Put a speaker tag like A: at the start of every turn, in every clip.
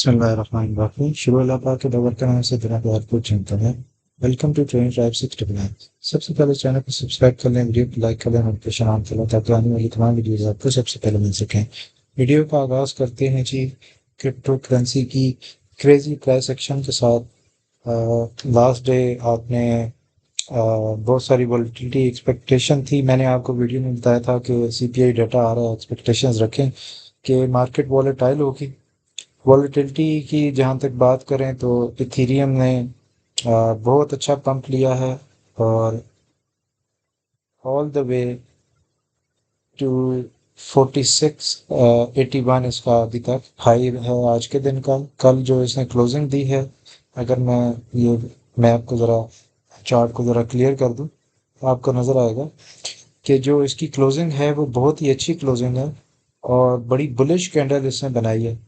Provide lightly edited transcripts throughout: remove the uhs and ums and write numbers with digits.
A: बिस्मिल्लाहिर्रहमानिर्रहीम। शुरू अल्लाह पाक के बरकत के नाम से बिना प्यार को चुनता है। Welcome to training tribe 699। सबसे पहले चैनल को सब्सक्राइब कर लें, वीडियो को लाइक कर लें, नोटिफिकेशन ऑन कर लें ताकि आने वाली तमाम वीडियोस आपको सबसे पहले मिल सकें। वीडियो का आगाज़ करते हैं जी क्रिप्टो करेंसी की क्रेजी प्राइस एक्शन के साथ। लास्ट डे आपने बहुत सारी वॉलेटिलिटी एक्सपेक्टेशन थी। मैंने आपको वीडियो में बताया था कि सीपीआई डाटा आ रहा है, एक्सपेक्टेशंस रखें कि मार्केट वॉलेटाइल होगी। वॉलेटिलिटी की जहाँ तक बात करें तो इथेरियम ने बहुत अच्छा पंप लिया है और ऑल द वे टू 4681 इसका अभी तक हाई है आज के दिन का। कल जो इसने क्लोजिंग दी है, अगर मैं आपको ज़रा चार्ट को ज़रा क्लियर कर दूं तो आपको नज़र आएगा कि जो इसकी क्लोजिंग है वो बहुत ही अच्छी क्लोजिंग है और बड़ी बुलिश कैंडल इसने बनाई है।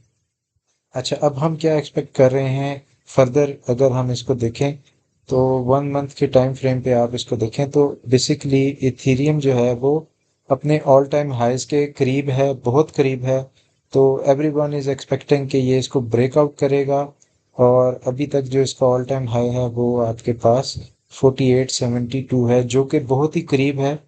A: अच्छा, अब हम क्या एक्सपेक्ट कर रहे हैं फर्दर? अगर हम इसको देखें तो 1 मंथ के टाइम फ्रेम पे आप इसको देखें तो बेसिकली इथेरियम जो है वो अपने ऑल टाइम हाइज के करीब है, बहुत करीब है। तो एवरीवन इज एक्सपेक्टिंग कि ये इसको ब्रेकआउट करेगा और अभी तक जो इसका ऑल टाइम हाई है वो आपके पास 4872 है, जो कि बहुत ही करीब है।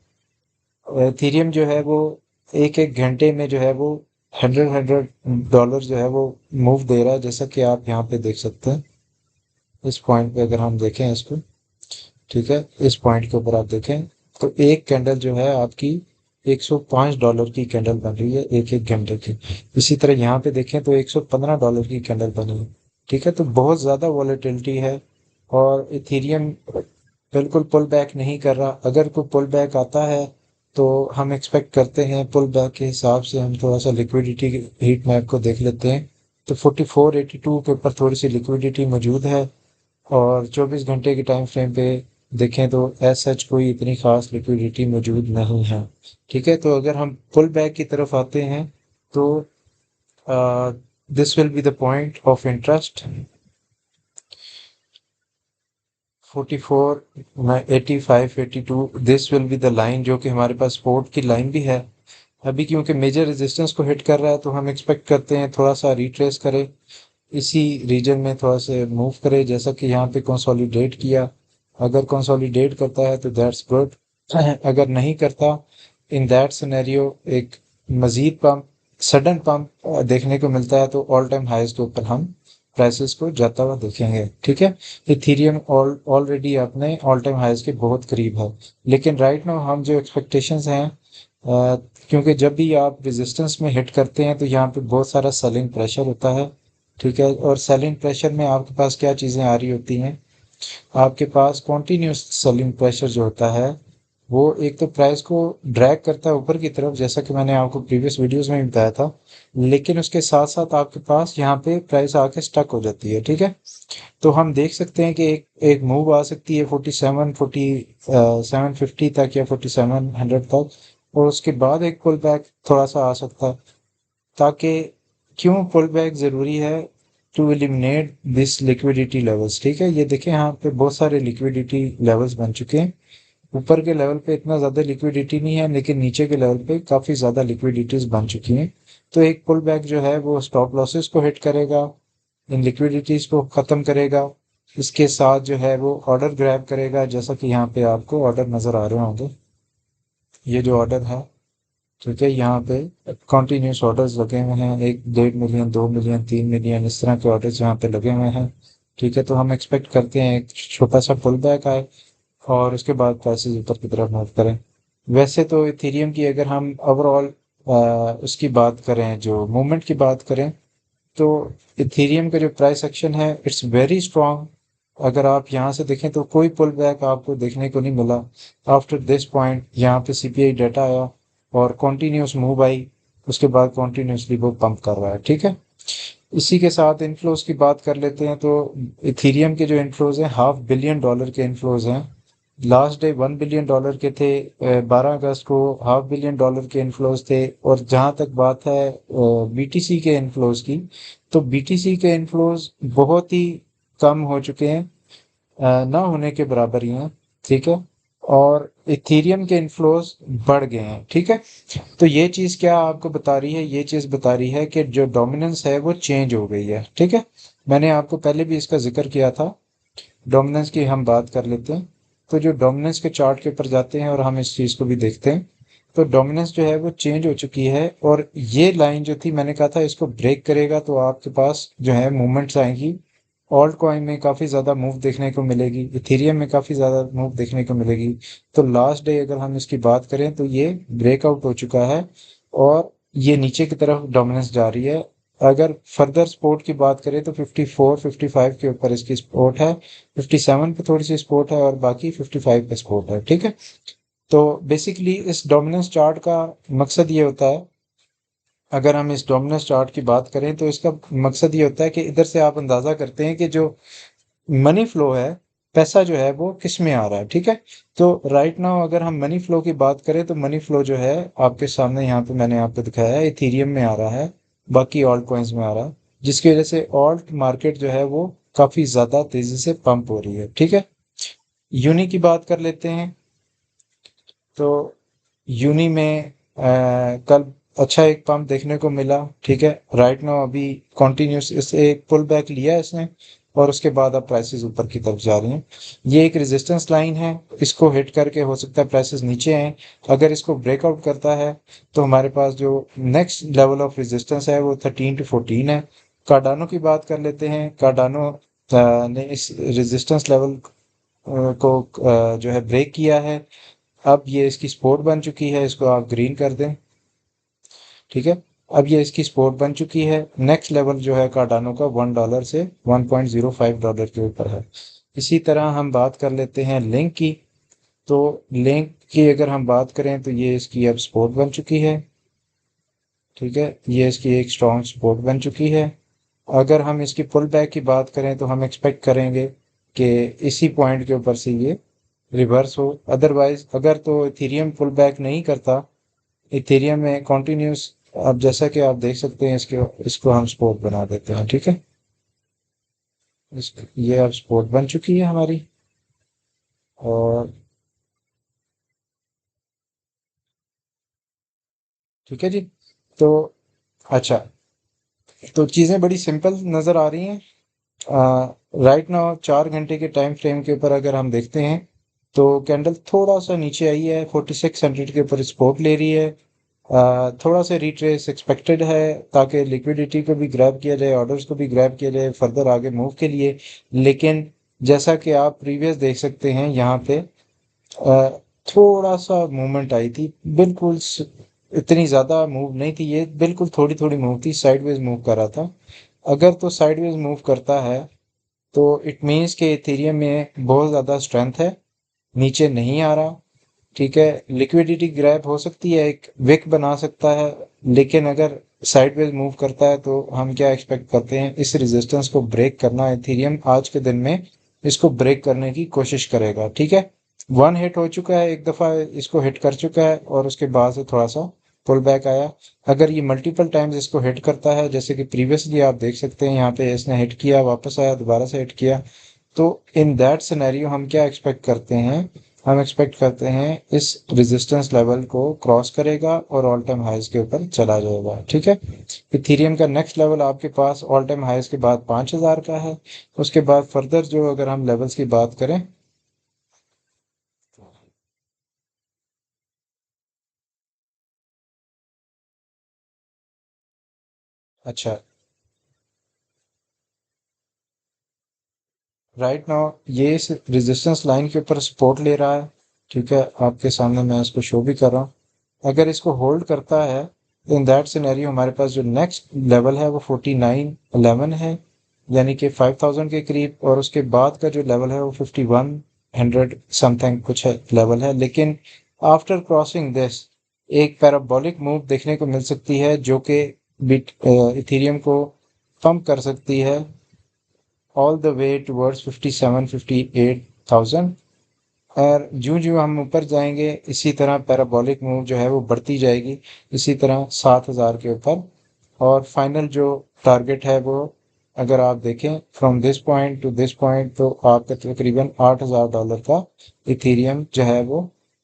A: इथेरियम जो है वो एक एक घंटे में जो है वो हंड्रेड हंड्रेड डॉलर जो है वो मूव दे रहा है, जैसा कि आप यहाँ पे देख सकते हैं। इस पॉइंट पे अगर हम देखें इसको, ठीक है, इस पॉइंट के ऊपर आप देखें तो एक कैंडल जो है आपकी $105 की कैंडल बन रही है एक एक घंटे की। इसी तरह यहाँ पे देखें तो $115 की कैंडल बनी है। ठीक है, तो बहुत ज़्यादा वॉलेटिलिटी है और इथेरियम बिल्कुल पुल बैक नहीं कर रहा। अगर कोई पुल बैक आता है तो हम एक्सपेक्ट करते हैं पुल बैक के हिसाब से हम थोड़ा सा लिक्विडिटी हीट मैप को देख लेते हैं तो 4482 के ऊपर थोड़ी सी लिक्विडिटी मौजूद है और 24 घंटे के टाइम फ्रेम पे देखें तो एज सच कोई इतनी खास लिक्विडिटी मौजूद नहीं है। ठीक है, तो अगर हम पुल बैक की तरफ आते हैं तो this will be the point of interest 44 85 82। This will be the line जो कि हमारे पास सपोर्ट की लाइन भी है। अभी क्योंकि मेजर रेजिस्टेंस को हिट कर रहा है तो हम एक्सपेक्ट करते हैं थोड़ा सा रिट्रेस करे, इसी रीजन में थोड़ा सा मूव करे, जैसा कि यहाँ पे कंसोलिडेट किया। अगर कंसोलिडेट करता है तो दैट्स गुड, अगर नहीं करता इन दैट सिनेरियो एक मजीद पंप, सडन पंप देखने को मिलता है तो ऑल टाइम हाईज के ऊपर हम प्राइसेस को जाता हुआ देखेंगे। ठीक है, इथेरियम ऑलरेडी अपने ऑल टाइम हाईज के बहुत करीब है, लेकिन राइट नाउ हम जो एक्सपेक्टेशंस हैं, क्योंकि जब भी आप रेजिस्टेंस में हिट करते हैं तो यहाँ पे बहुत सारा सेलिंग प्रेशर होता है। ठीक है, और सेलिंग प्रेशर में आपके पास क्या चीज़ें आ रही होती हैं? आपके पास कॉन्टिन्यूस सेलिंग प्रेशर जो होता है वो एक तो प्राइस को ड्रैग करता है ऊपर की तरफ, जैसा कि मैंने आपको प्रीवियस वीडियोस में भी बताया था, लेकिन उसके साथ साथ आपके पास यहाँ पे प्राइस आके स्टक हो जाती है। ठीक है, तो हम देख सकते हैं कि एक एक मूव आ सकती है 750 तक या 4700 तक, और उसके बाद एक पुल बैक थोड़ा सा आ सकता है। ताकि क्यों पुल बैक ज़रूरी है? To eliminate this liquidity levels. ठीक है, ये देखें यहाँ पे बहुत सारे लिक्विडिटी लेवल्स बन चुके हैं। ऊपर के लेवल पे इतना ज़्यादा लिक्विडिटी नहीं है, लेकिन नीचे के लेवल पे काफ़ी ज़्यादा लिक्विडिटीज बन चुकी हैं। तो एक पुल बैक जो है वो स्टॉप लॉसेस को हिट करेगा, इन लिक्विडिटीज को ख़त्म करेगा, इसके साथ जो है वो ऑर्डर ग्रैब करेगा, जैसा कि यहाँ पे आपको ऑर्डर नज़र आ रहे होंगे। ये जो ऑर्डर है, ठीक है, यहाँ पे कॉन्टिन्यूस ऑर्डर्स लगे हुए हैं, 1.5 मिलियन 2 मिलियन 3 मिलियन इस तरह के ऑर्डर्स यहाँ पे लगे हुए हैं। ठीक है, तो हम एक्सपेक्ट करते हैं एक छोटा सा पुल बैक आए और उसके बाद प्राइसेस ऊपर की तरफ मूव करें। वैसे तो इथेरियम की अगर हम ओवरऑल उसकी बात करें, जो मूवमेंट की बात करें, तो इथेरियम का जो प्राइस एक्शन है इट्स वेरी स्ट्रांग। अगर आप यहाँ से देखें तो कोई पुल बैक आपको देखने को नहीं मिला। आफ्टर दिस पॉइंट यहाँ पे सीपीआई डाटा आया और कॉन्टिन्यूस मूव आई, उसके बाद कॉन्टिन्यूसली वो पंप कर रहा है। ठीक है, इसी के साथ इनफ्लोज की बात कर लेते हैं तो इथेरियम के जो इनफ्लोज हैं $500 के इनफ्लोज हैं। लास्ट डे $1 बिलियन के थे, 12 अगस्त को $500 के इनफ्लोज थे। और जहाँ तक बात है बीटीसी के इनफ्लोज की, तो बीटीसी के इनफ्लोज बहुत ही कम हो चुके हैं, ना होने के बराबर ही हैं। ठीक है, और इथेरियम के इन्फ्लोज बढ़ गए हैं। ठीक है, तो ये चीज़ क्या आपको बता रही है, ये चीज़ बता रही है कि जो डोमिनेंस है वो चेंज हो गई है। ठीक है, मैंने आपको पहले भी इसका जिक्र किया था। डोमिनेंस की हम बात कर लेते हैं। तो जो डोमिनेंस के चार्ट के ऊपर जाते हैं और हम इस चीज़ को भी देखते हैं, तो डोमिनेंस जो है वो चेंज हो चुकी है। और ये लाइन जो थी, मैंने कहा था इसको ब्रेक करेगा तो आपके पास जो है मूवमेंट्स आएंगी। ऑल्ट कॉइन में काफ़ी ज़्यादा मूव देखने को मिलेगी, इथेरियम में काफ़ी ज़्यादा मूव देखने को मिलेगी। तो लास्ट डे अगर हम इसकी बात करें तो ये ब्रेकआउट हो चुका है और ये नीचे की तरफ डोमिनेंस जा रही है। अगर फर्दर सपोर्ट की बात करें तो 54 55 के ऊपर इसकी सपोर्ट है, 57 पे थोड़ी सी सपोर्ट है और बाकी 55 पे सपोर्ट है। ठीक है, तो बेसिकली इस डोमिनेंस चार्ट का मकसद ये होता है, अगर हम इस डोमिनेंस चार्ट की बात करें तो इसका मकसद ये होता है कि इधर से आप अंदाजा करते हैं कि जो मनी फ्लो है, पैसा जो है वो किस में आ रहा है। ठीक है, तो राइट नाउ अगर हम मनी फ्लो की बात करें तो मनी फ्लो जो है आपके सामने यहाँ पे मैंने आपको दिखाया है, इथेरियम में आ रहा है, बाकी ऑल्ट कॉइन्स में आ रहा है, जिसकी वजह से ऑल्ट मार्केट जो है वो काफी ज्यादा तेजी से पंप हो रही है। ठीक है, यूनी की बात कर लेते हैं। तो यूनी में कल अच्छा एक पंप देखने को मिला। ठीक है, राइट नाउ अभी कॉन्टिन्यूस इसे एक पुल बैक लिया है इसने और उसके बाद अब प्राइसेस ऊपर की तरफ जा रही हैं। ये एक रेजिस्टेंस लाइन है, इसको हिट करके हो सकता है प्राइसेस नीचे आए। अगर इसको ब्रेकआउट करता है तो हमारे पास जो नेक्स्ट लेवल ऑफ रेजिस्टेंस है वो 13 to 14 है। कार्डानो की बात कर लेते हैं। कार्डानो ने इस रेजिस्टेंस लेवल को जो है ब्रेक किया है। अब ये इसकी सपोर्ट बन चुकी है, इसको आप ग्रीन कर दें। ठीक है, अब ये इसकी सपोर्ट बन चुकी है। नेक्स्ट लेवल जो है कार्डानो का $1 से $1.05 के ऊपर है। इसी तरह हम बात कर लेते हैं लिंक की। तो लिंक की अगर हम बात करें तो ये इसकी अब सपोर्ट बन चुकी है। ठीक है, ये इसकी एक स्ट्रॉन्ग सपोर्ट बन चुकी है। अगर हम इसकी पुल बैक की बात करें तो हम एक्सपेक्ट करेंगे कि इसी पॉइंट के ऊपर से ये रिवर्स हो। अदरवाइज अगर तो इथेरियम पुल बैक नहीं करता, इथेरियम में कॉन्टिन्यूस, अब जैसा कि आप देख सकते हैं इसके इसको हम सपोर्ट बना देते हैं। ठीक है, ये अब सपोर्ट बन चुकी है हमारी। और ठीक है जी, तो अच्छा, तो चीज़ें बड़ी सिंपल नज़र आ रही हैं। राइट नाउ 4 घंटे के टाइम फ्रेम के ऊपर अगर हम देखते हैं तो कैंडल थोड़ा सा नीचे आई है, 4600 के ऊपर सपोर्ट ले रही है। थोड़ा सा रिट्रेस एक्सपेक्टेड है ताकि लिक्विडिटी को भी ग्रैब किया जाए, ऑर्डर्स को भी ग्रैब किया जाए फर्दर आगे मूव के लिए। लेकिन जैसा कि आप प्रीवियस देख सकते हैं यहाँ पे थोड़ा सा मूवमेंट आई थी, बिल्कुल इतनी ज़्यादा मूव नहीं थी, ये बिल्कुल थोड़ी थोड़ी मूव थी, साइडवेज मूव कर रहा था। अगर तो साइडवेज मूव करता है तो इट मीन्स के इथेरियम में बहुत ज़्यादा स्ट्रेंथ है, नीचे नहीं आ रहा। ठीक है, लिक्विडिटी ग्रैब हो सकती है, एक विक बना सकता है। लेकिन अगर साइडवेज मूव करता है तो हम क्या एक्सपेक्ट करते हैं, इस रेजिस्टेंस को ब्रेक करना इथेरियम आज के दिन में इसको ब्रेक करने की कोशिश करेगा। ठीक है, वन हिट हो चुका है, एक दफ़ा इसको हिट कर चुका है और उसके बाद से थोड़ा सा पुल बैक आया। अगर ये मल्टीपल टाइम्स इसको हिट करता है, जैसे कि प्रीवियसली आप देख सकते हैं यहाँ पे इसने हिट किया, वापस आया, दोबारा से हिट किया, तो इन दैट सिनेरियो हम क्या एक्सपेक्ट करते हैं, हम एक्सपेक्ट करते हैं इस रेजिस्टेंस लेवल को क्रॉस करेगा और ऑल टाइम हाइज के ऊपर चला जाएगा। ठीक है, इथेरियम का नेक्स्ट लेवल आपके पास ऑल टाइम हाइज के बाद 5000 का है। उसके बाद फर्दर जो अगर हम लेवल्स की बात करें, अच्छा, राइट नाउ ये इस रेजिस्टेंस लाइन के ऊपर सपोर्ट ले रहा है। ठीक है, आपके सामने मैं इसको शो भी कर रहा हूँ। अगर इसको होल्ड करता है इन दैट सिनेरियो हमारे पास जो नेक्स्ट लेवल है वो 4911 है, यानी कि 5000 के करीब। और उसके बाद का जो लेवल है वो 5100 समथिंग कुछ है लेवल है। लेकिन आफ्टर क्रॉसिंग दिस एक पैराबोलिक मूव देखने को मिल सकती है जो कि बिट इथेरियम को पंप कर सकती है ऑल द वे टुवर्ड्स 57 58,000। और जूं जूं हम ऊपर जाएंगे इसी तरह पैराबोलिक मूव जो है वो बढ़ती जाएगी, इसी तरह 7000 के ऊपर। और फाइनल जो टारगेट है वो अगर आप देखें from this point two this point, तो आपका तकरीबन $8,000 का इथेरियम जो है वो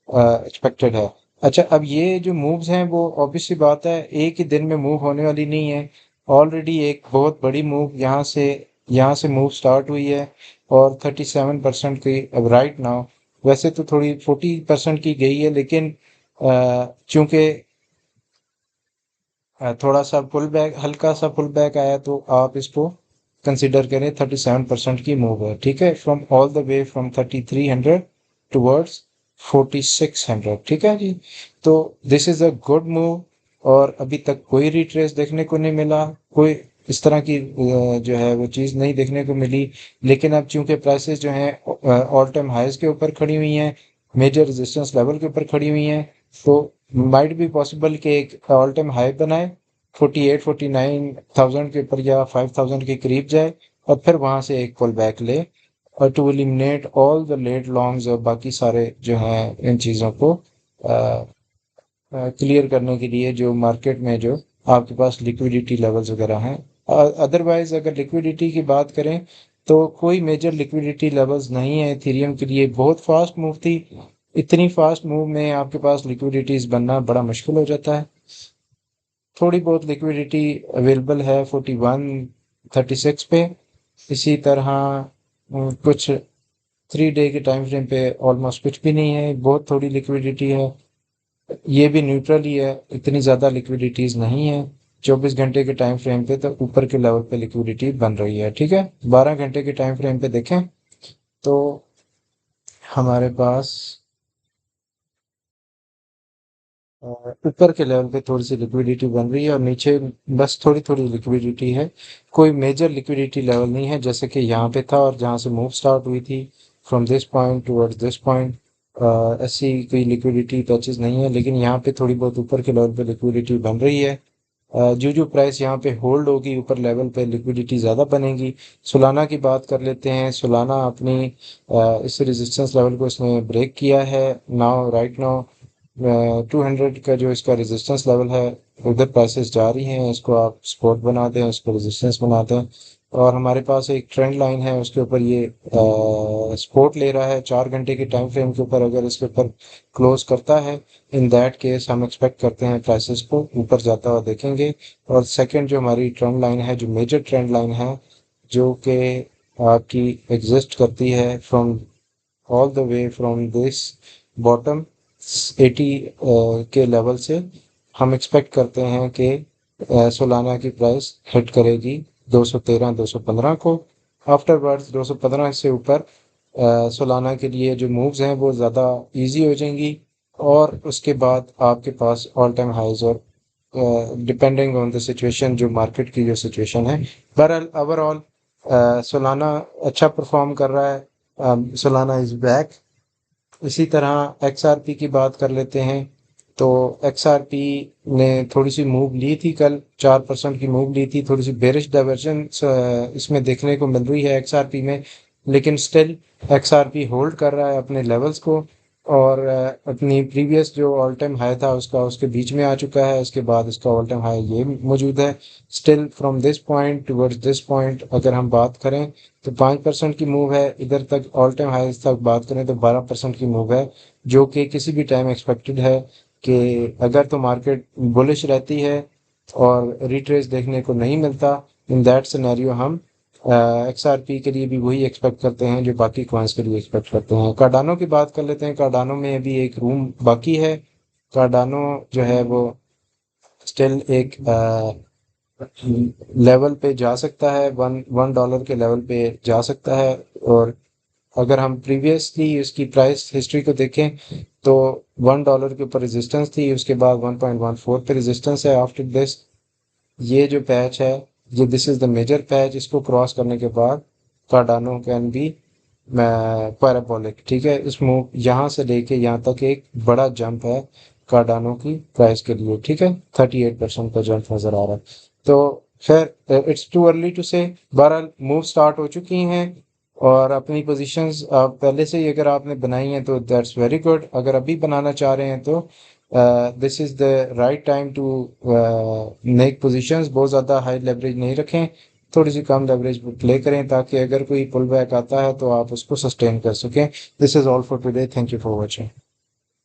A: एक्सपेक्टेड है। अच्छा, अब ये जो मूव्स हैं वो ऑब्वियस सी बात है एक ही दिन में मूव होने वाली नहीं है। ऑलरेडी एक बहुत बड़ी मूव यहाँ से मूव स्टार्ट हुई है, और 37% की अब राइट नाउ, वैसे तो थोड़ी 40% की गई है, लेकिन चूंकि थोड़ा सा पुल बैक, हल्का सा पुल बैक आया, तो आप इसको कंसिडर करें 37% की मूव है। ठीक है, from all the way from 3300 towards 4600। ठीक है जी। तो this is a good move, और अभी तक कोई रिट्रेस देखने को नहीं मिला, कोई इस तरह की जो है वो चीज़ नहीं देखने को मिली। लेकिन अब चूंकि प्राइसेस जो हैं ऑल टाइम हाइज के ऊपर खड़ी हुई हैं, मेजर रेजिस्टेंस लेवल के ऊपर खड़ी हुई हैं, तो माइट भी पॉसिबल कि एक ऑल टाइम हाई बनाए 48-49,000 के ऊपर, या 5,000 के करीब जाए, और फिर वहां से एक पुल बैक ले, और to eliminate all the late longs और बाकी सारे जो हैं इन चीज़ों को क्लियर करने के लिए, जो मार्केट में जो आपके पास लिक्विडिटी लेवल्स वगैरह हैं। अदरवाइज अगर लिक्विडिटी की बात करें, तो कोई मेजर लिक्विडिटी लेवल्स नहीं है इथेरियम के लिए। बहुत फास्ट मूव थी, इतनी फास्ट मूव में आपके पास लिक्विडिटीज बनना बड़ा मुश्किल हो जाता है। थोड़ी बहुत लिक्विडिटी अवेलेबल है 4136 पे। इसी तरह कुछ 3 डे के टाइम फ्रेम पे ऑलमोस्ट कुछ भी नहीं है, बहुत थोड़ी लिक्विडिटी है। ये भी न्यूट्रल ही है, इतनी ज़्यादा लिक्विडिटीज नहीं है। 24 घंटे के टाइम फ्रेम पे तो ऊपर के लेवल पे लिक्विडिटी बन रही है। ठीक है, 12 घंटे के टाइम फ्रेम पे देखें तो हमारे पास ऊपर के लेवल पे थोड़ी सी लिक्विडिटी बन रही है, और नीचे बस थोड़ी थोड़ी लिक्विडिटी है। कोई मेजर लिक्विडिटी लेवल नहीं है जैसे कि यहाँ पे था, और जहाँ से मूव स्टार्ट हुई थी from this point towards this point, ऐसी कोई लिक्विडिटी पैचेस नहीं है। लेकिन यहाँ पे थोड़ी बहुत ऊपर के लेवल पे लिक्विडिटी बन रही है। जो प्राइस यहाँ पे होल्ड होगी ऊपर लेवल पे, लिक्विडिटी ज़्यादा बनेगी। सोलाना की बात कर लेते हैं। सोलाना अपनी इस रेजिस्टेंस लेवल को इसने ब्रेक किया है। नाउ राइट नाउ 200 का जो इसका रेजिस्टेंस लेवल है, उधर प्राइसेस जा रही हैं। इसको आप सपोर्ट बना दें, इसको रेजिस्टेंस बना दें, और हमारे पास एक ट्रेंड लाइन है, उसके ऊपर ये सपोर्ट ले रहा है 4 घंटे के टाइम फ्रेम के ऊपर। अगर इसके ऊपर क्लोज करता है, इन दैट केस हम एक्सपेक्ट करते हैं प्राइसेस को ऊपर जाता हुआ देखेंगे। और सेकंड जो हमारी ट्रेंड लाइन है, जो मेजर ट्रेंड लाइन है, जो कि आपकी एग्जिस्ट करती है from all the way from this bottom 80 के लेवल से, हम एक्सपेक्ट करते हैं कि सोलाना की प्राइस हिट करेगी 213-215 को। आफ्टरवर्ड्स 215 से ऊपर सोलाना के लिए जो मूव्स हैं वो ज़्यादा इजी हो जाएंगी, और उसके बाद आपके पास ऑल टाइम हाइज, और डिपेंडिंग ऑन द सिचुएशन, जो मार्केट की जो सिचुएशन है। बहरहाल ओवरऑल सोलाना अच्छा परफॉर्म कर रहा है। Solana is back. इसी तरह एक्सआरपी की बात कर लेते हैं। तो एक्सआरपी ने थोड़ी सी मूव ली थी कल, 4% की मूव ली थी। थोड़ी सी बेरिश डाइवर्जन इसमें देखने को मिल रही है एक्सआरपी में, लेकिन स्टिल एक्सआरपी होल्ड कर रहा है अपने लेवल्स को, और अपनी प्रीवियस जो ऑल टाइम हाई था उसका उसके बीच में आ चुका है। उसके बाद इसका ऑल टाइम हाई ये मौजूद है। Still from this point towards this point अगर हम बात करें, तो 5% की मूव है इधर तक। ऑल टाइम हाईज तक बात करें तो 12% की मूव है, जो कि किसी भी टाइम एक्सपेक्टेड है कि अगर तो मार्केट बुलिश रहती है और रिट्रेस देखने को नहीं मिलता, इन दैट सिनेरियो हम एक्सआरपी के लिए भी वही एक्सपेक्ट करते हैं जो बाकी कॉइन्स के लिए एक्सपेक्ट करते हैं। कार्डानो की बात कर लेते हैं। कार्डानो में अभी एक रूम बाकी है। कार्डानो जो है वो स्टिल एक लेवल पे जा सकता है, वन वन डॉलर के लेवल पे जा सकता है। और अगर हम प्रीवियसली उसकी प्राइस हिस्ट्री को देखें, तो $1 के ऊपर रेजिस्टेंस थी, उसके बाद 1.14 पे रेजिस्टेंस है। आफ्टर दिस ये जो पैच है, ये this is the major patch. इसको क्रॉस करने के बाद कार्डानो कैन बी पैराबोलिक। ठीक है, इस मूव यहाँ से लेके यहाँ तक एक बड़ा जंप है कार्डानो की प्राइस के लिए। ठीक है, 38% का जंप नजर आ रहा है। तो खैर इट्स टू अर्ली टू से। बहरहाल मूव स्टार्ट हो चुकी हैं, और अपनी पोजीशंस आप पहले से ही अगर आपने बनाई हैं तो दैट्स वेरी गुड। अगर अभी बनाना चाह रहे हैं तो this is the right time to make positions. बहुत ज़्यादा हाई लेवरेज नहीं रखें, थोड़ी सी कम लेवरेज पे प्ले करें, ताकि अगर कोई पुल बैक आता है तो आप उसको सस्टेन कर सकें। This is all for today, thank you for watching.